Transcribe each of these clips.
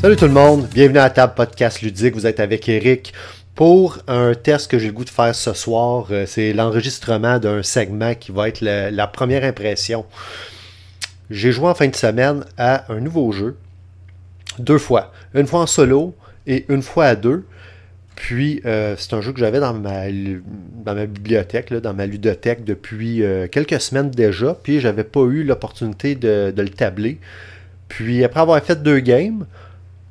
Salut tout le monde, bienvenue à la table podcast ludique, vous êtes avec Eric pour un test que j'ai le goût de faire ce soir. C'est l'enregistrement d'un segment qui va être la première impression. J'ai joué en fin de semaine à un nouveau jeu, deux fois, une fois en solo et une fois à deux. Puis c'est un jeu que j'avais dans ma bibliothèque, là, dans ma ludothèque depuis quelques semaines déjà, puis j'avais pas eu l'opportunité de le tabler. Puis après avoir fait deux games,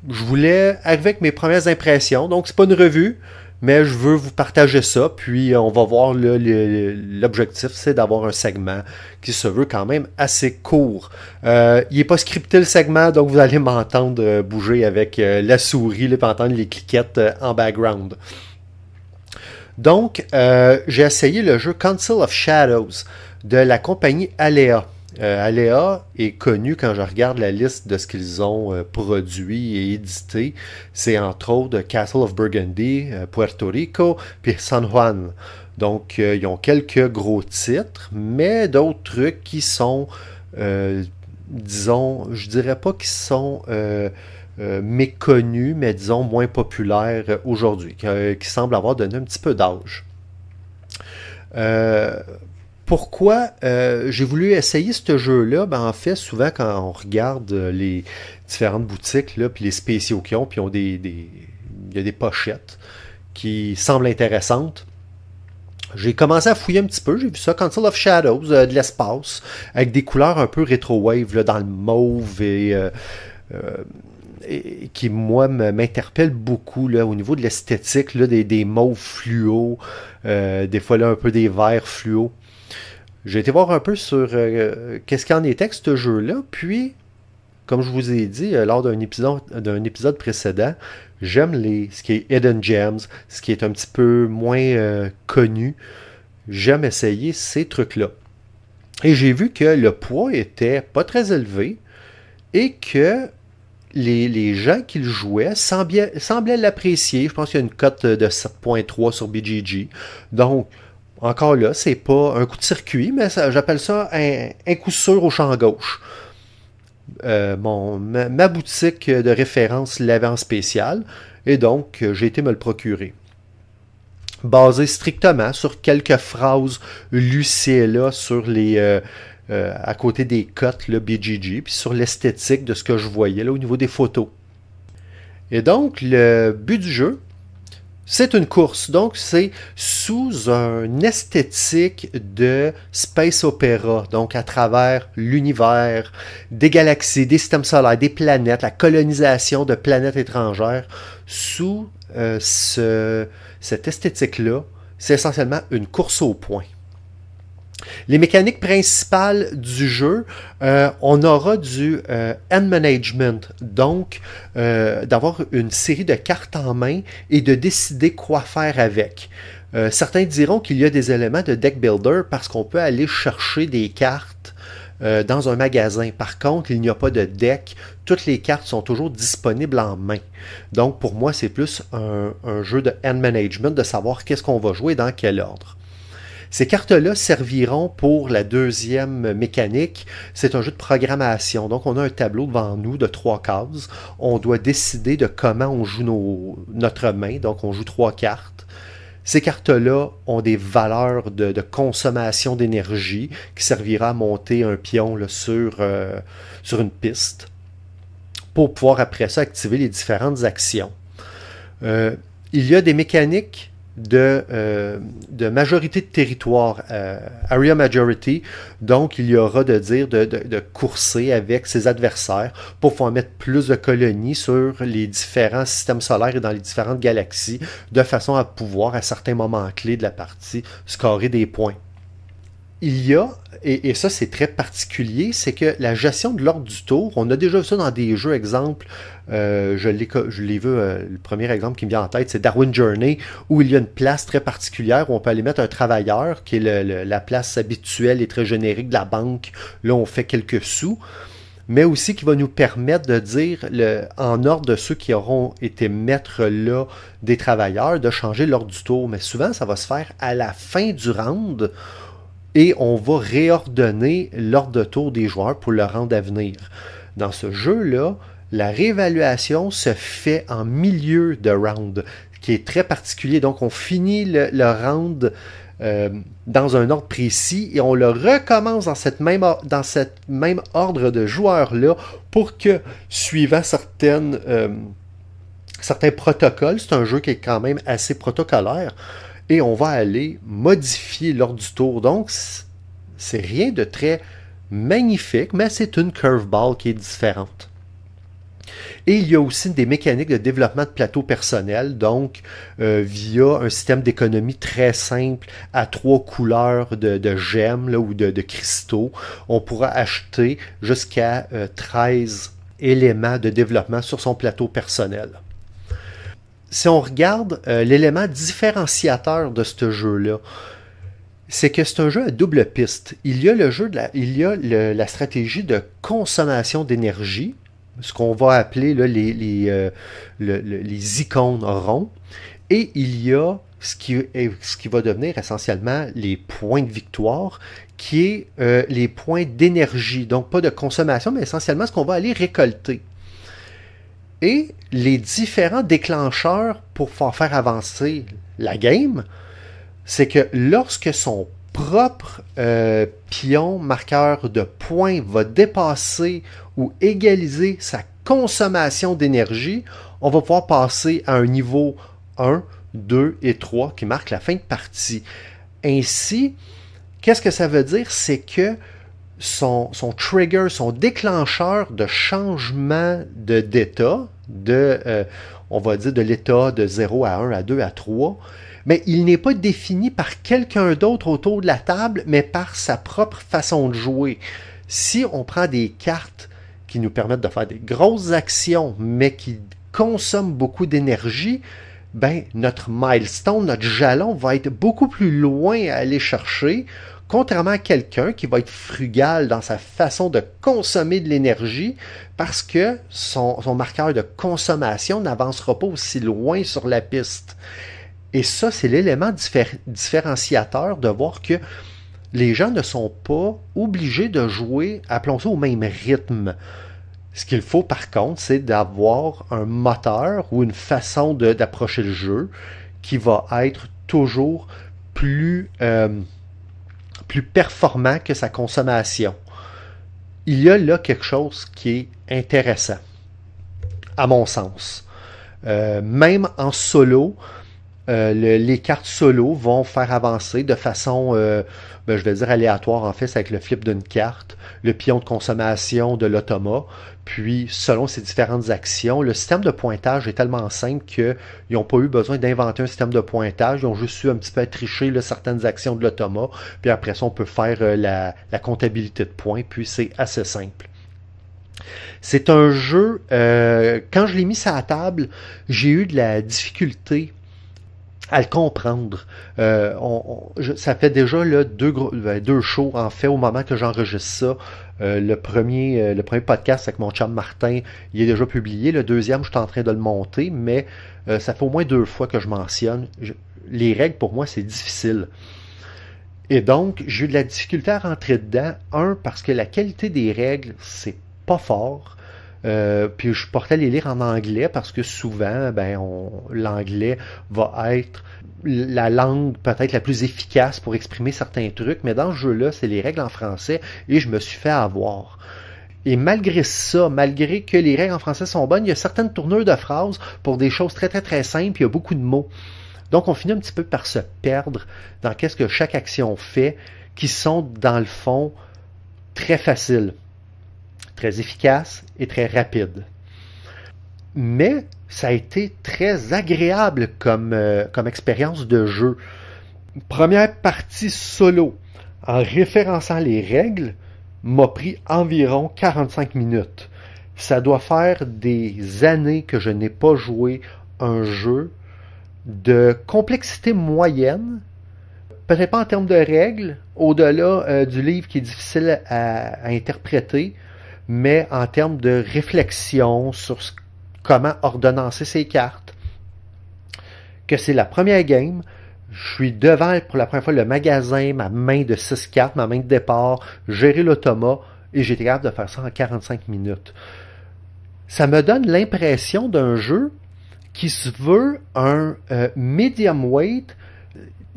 je voulais arriver avec mes premières impressions. Donc, c'est pas une revue, mais je veux vous partager ça. Puis, on va voir l'objectif, c'est d'avoir un segment qui se veut quand même assez court. Il n'est pas scripté le segment, donc vous allez m'entendre bouger avec la souris, là, puis entendre les cliquettes en background. Donc, j'ai essayé le jeu Council of Shadows de la compagnie Alea. Alea est connu quand je regarde la liste de ce qu'ils ont produit et édité. C'est entre autres Castle of Burgundy, Puerto Rico, puis San Juan. Donc, ils ont quelques gros titres, mais d'autres trucs qui sont, disons, je dirais pas qu'ils sont méconnus, mais disons moins populaires aujourd'hui, qui semblent avoir donné un petit peu d'âge. Pourquoi j'ai voulu essayer ce jeu-là? Ben, en fait, souvent, quand on regarde les différentes boutiques, là, puis les spéciaux qu'ils ont, puis ils ont il y a des pochettes qui semblent intéressantes. J'ai commencé à fouiller un petit peu, j'ai vu ça, Council of Shadows, de l'espace, avec des couleurs un peu rétro-wave, là, dans le mauve et qui, moi, m'interpelle beaucoup là, au niveau de l'esthétique, là, des mauves fluo, des fois là, un peu des verts fluo. J'ai été voir un peu sur qu'est-ce qu'il en était avec ce jeu-là, puis, comme je vous ai dit lors d'un épisode précédent, j'aime ce qui est Hidden Gems, ce qui est un petit peu moins connu. J'aime essayer ces trucs-là. Et j'ai vu que le poids était pas très élevé et que les gens qui le jouaient semblaient l'apprécier. Je pense qu'il y a une cote de 7.3 sur BGG. Donc, encore là, c'est pas un coup de circuit, mais j'appelle ça un coup sûr au champ gauche. Ma boutique de référence l'avait en spécial, et donc j'ai été me le procurer. Basé strictement sur quelques phrases luciées là sur à côté des cotes là, BGG, puis sur l'esthétique de ce que je voyais là, au niveau des photos. Et donc, le but du jeu, c'est une course, donc c'est sous un esthétique de space opéra, donc à travers l'univers, des galaxies, des systèmes solaires, des planètes, la colonisation de planètes étrangères. Sous cette esthétique-là, c'est essentiellement une course au point. Les mécaniques principales du jeu, on aura du hand management, donc d'avoir une série de cartes en main et de décider quoi faire avec. Certains diront qu'il y a des éléments de deck builder parce qu'on peut aller chercher des cartes dans un magasin. Par contre, il n'y a pas de deck. Toutes les cartes sont toujours disponibles en main. Donc pour moi, c'est plus un jeu de hand management, de savoir qu'est-ce qu'on va jouer et dans quel ordre. Ces cartes-là serviront pour la deuxième mécanique. C'est un jeu de programmation. Donc, on a un tableau devant nous de 3 cases. On doit décider de comment on joue notre main. Donc, on joue 3 cartes. Ces cartes-là ont des valeurs de consommation d'énergie qui servira à monter un pion là, sur une piste pour pouvoir après ça activer les différentes actions. Il y a des mécaniques de majorité de territoire, area majority, donc il y aura de courser avec ses adversaires pour pouvoir mettre plus de colonies sur les différents systèmes solaires et dans les différentes galaxies, de façon à pouvoir, à certains moments clés de la partie, scorer des points. Il y a, et ça c'est très particulier, c'est que la gestion de l'ordre du tour, on a déjà vu ça dans des jeux, exemple, je l'ai vu, le premier exemple qui me vient en tête, c'est Darwin Journey, où il y a une place très particulière où on peut aller mettre un travailleur, qui est la place habituelle et très générique de la banque, là on fait quelques sous, mais aussi qui va nous permettre de dire, en ordre de ceux qui auront été mettre là des travailleurs, de changer l'ordre du tour, mais souvent ça va se faire à la fin du round, et on va réordonner l'ordre de tour des joueurs pour le round à venir. Dans ce jeu-là, La réévaluation se fait en milieu de round, qui est très particulier. Donc, on finit le round dans un ordre précis et on le recommence dans cette même ordre de joueurs-là pour que, suivant certains protocoles, c'est un jeu qui est quand même assez protocolaire, et on va aller modifier l'ordre du tour. Donc, c'est rien de très magnifique, mais c'est une curveball qui est différente. Et il y a aussi des mécaniques de développement de plateau personnel, donc via un système d'économie très simple à 3 couleurs de gemmes là, ou de cristaux. On pourra acheter jusqu'à 13 éléments de développement sur son plateau personnel. Si on regarde l'élément différenciateur de ce jeu-là, c'est que c'est un jeu à double piste. Il y a la stratégie de consommation d'énergie, ce qu'on va appeler là, les icônes ronds, et il y a ce qui va devenir essentiellement les points de victoire, qui est les points d'énergie, donc pas de consommation, mais essentiellement ce qu'on va aller récolter. Et les différents déclencheurs pour faire avancer la game, c'est que lorsque son propre pion marqueur de points va dépasser ou égaliser sa consommation d'énergie, on va pouvoir passer à un niveau 1, 2 et 3 qui marque la fin de partie. Ainsi, qu'est-ce que ça veut dire? C'est que son trigger, son déclencheur de changement d'état, on va dire de l'état de 0 à 1, à 2, à 3, mais il n'est pas défini par quelqu'un d'autre autour de la table, mais par sa propre façon de jouer. Si on prend des cartes qui nous permettent de faire des grosses actions, mais qui consomment beaucoup d'énergie, ben, notre milestone, notre jalon va être beaucoup plus loin à aller chercher, contrairement à quelqu'un qui va être frugal dans sa façon de consommer de l'énergie, parce que son marqueur de consommation n'avancera pas aussi loin sur la piste. Et ça, c'est l'élément différenciateur de voir que les gens ne sont pas obligés de jouer, appelons ça, au même rythme. Ce qu'il faut, par contre, c'est d'avoir un moteur ou une façon d'approcher le jeu qui va être toujours plus performant que sa consommation. Il y a là quelque chose qui est intéressant, à mon sens. Même en solo, les cartes solo vont faire avancer de façon, je vais dire aléatoire en fait, c'est avec le flip d'une carte, le pion de consommation de l'automa, puis selon ces différentes actions, le système de pointage est tellement simple qu'ils n'ont pas eu besoin d'inventer un système de pointage, ils ont juste eu un petit peu à tricher là, certaines actions de l'automa, puis après ça on peut faire la comptabilité de points, puis c'est assez simple. C'est un jeu, quand je l'ai mis sur la table, j'ai eu de la difficulté à le comprendre. Ça fait déjà là, deux shows en fait au moment que j'enregistre ça. Le premier podcast avec mon chum Martin, il est déjà publié. Le deuxième, je suis en train de le monter, mais ça fait au moins 2 fois que je mentionne. Les règles, pour moi, c'est difficile. Et donc, j'ai eu de la difficulté à rentrer dedans. Parce que la qualité des règles, c'est pas fort. Puis je portais les lire en anglais parce que souvent, l'anglais va être la langue peut-être la plus efficace pour exprimer certains trucs, mais dans ce jeu-là, c'est les règles en français et je me suis fait avoir. Et malgré ça, malgré que les règles en français sont bonnes, il y a certaines tournures de phrases pour des choses très très très simples, il y a beaucoup de mots. Donc on finit un petit peu par se perdre dans qu'est-ce que chaque action fait, qui sont dans le fond très faciles, très efficaces et très rapides. Mais ça a été très agréable comme expérience de jeu. Première partie solo, en référençant les règles, m'a pris environ 45 minutes. Ça doit faire des années que je n'ai pas joué un jeu de complexité moyenne, peut-être pas en termes de règles, au-delà du livre qui est difficile à interpréter, mais en termes de réflexion sur comment ordonnancer ses cartes. Que c'est la première game, je suis devant pour la première fois le magasin, ma main de 6 cartes, ma main de départ, gérer l'automa, et j'ai été capable de faire ça en 45 minutes. Ça me donne l'impression d'un jeu qui se veut un medium weight,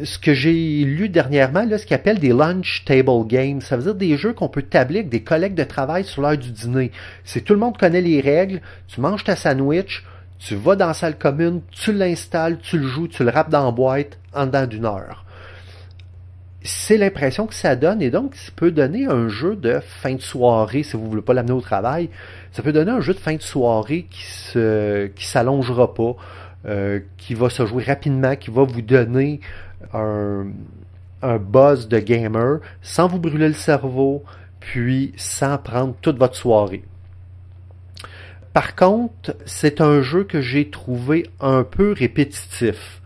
ce que j'ai lu dernièrement, là, ce qu'ils appellent des lunch table games. Ça veut dire des jeux qu'on peut tabler avec des collègues de travail sur l'heure du dîner. C'est tout le monde connaît les règles, tu manges ta sandwich, tu vas dans la salle commune, tu l'installes, tu le joues, tu le râpes dans la boîte en dedans d'une heure. C'est l'impression que ça donne, et donc ça peut donner un jeu de fin de soirée, si vous ne voulez pas l'amener au travail, ça peut donner un jeu de fin de soirée qui s'allongera pas, qui va se jouer rapidement, qui va vous donner un buzz de gamer sans vous brûler le cerveau, puis sans prendre toute votre soirée. Par contre, c'est un jeu que j'ai trouvé un peu répétitif.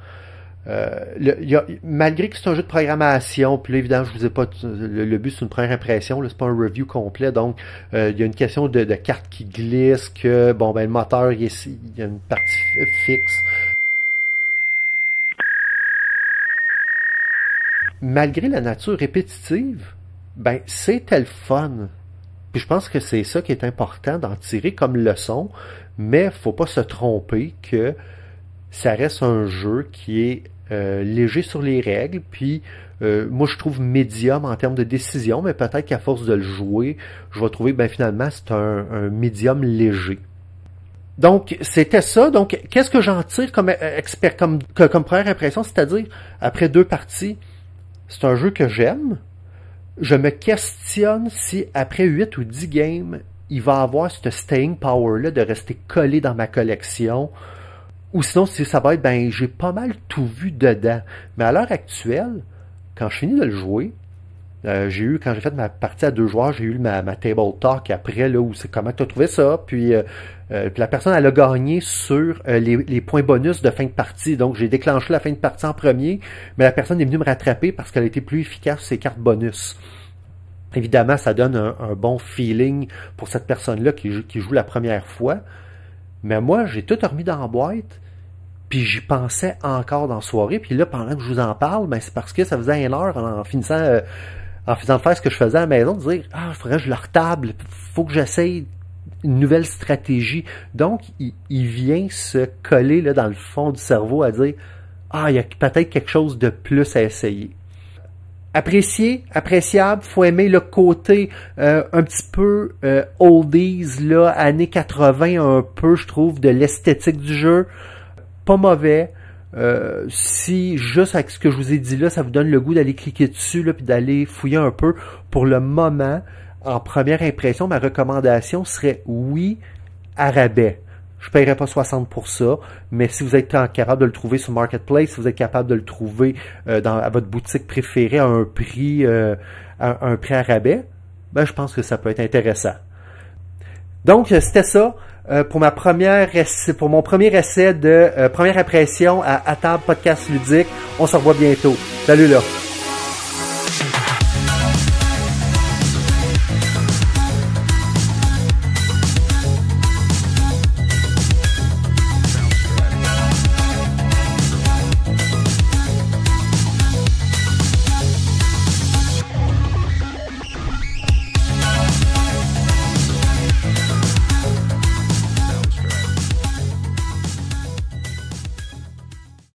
Malgré que c'est un jeu de programmation, puis là, évidemment, je vous ai pas le but, c'est une première impression, là, c'est pas un review complet, donc il y a une question de cartes qui glissent, que bon ben le moteur il y a une partie fixe. Malgré la nature répétitive, ben c'était le fun. Puis je pense que c'est ça qui est important d'en tirer comme leçon, mais faut pas se tromper que ça reste un jeu qui est léger sur les règles, puis moi je trouve médium en termes de décision, mais peut-être qu'à force de le jouer, je vais trouver ben finalement c'est un médium léger. Donc c'était ça. Donc qu'est-ce que j'en tire comme première impression, c'est-à-dire après 2 parties, c'est un jeu que j'aime. Je me questionne si après 8 ou 10 games, il va avoir ce staying power-là de rester collé dans ma collection. Ou sinon, si ça va être, ben j'ai pas mal tout vu dedans. Mais à l'heure actuelle, quand je finis de le jouer, quand j'ai fait ma partie à 2 joueurs, j'ai eu ma table talk après, là, où c'est comment tu as trouvé ça. Puis la personne, elle a gagné sur les points bonus de fin de partie. Donc, j'ai déclenché la fin de partie en premier, mais la personne est venue me rattraper parce qu'elle a été plus efficace sur ses cartes bonus. Évidemment, ça donne un bon feeling pour cette personne-là qui joue la première fois. Mais moi, j'ai tout remis dans la boîte, puis j'y pensais encore dans la soirée. Puis là, pendant que je vous en parle, ben c'est parce que ça faisait 1 heure en faisant faire ce que je faisais à la maison, de dire « Ah, il faudrait que je le retable, faut que j'essaye une nouvelle stratégie. » Donc, il vient se coller là, dans le fond du cerveau à dire « Ah, il y a peut-être quelque chose de plus à essayer. » Appréciable, faut aimer le côté un petit peu oldies, là, années 80 un peu, je trouve, de l'esthétique du jeu. Pas mauvais. Si juste avec ce que je vous ai dit là, ça vous donne le goût d'aller cliquer dessus là, puis d'aller fouiller un peu, pour le moment, en première impression, ma recommandation serait oui, à rabais. Je ne paierai pas 60 pour ça, mais si vous êtes capable de le trouver sur Marketplace, si vous êtes capable de le trouver à votre boutique préférée à un prix à rabais, ben je pense que ça peut être intéressant. Donc c'était ça pour mon premier essai de première impression à table podcast ludique. On se revoit bientôt. Salut là.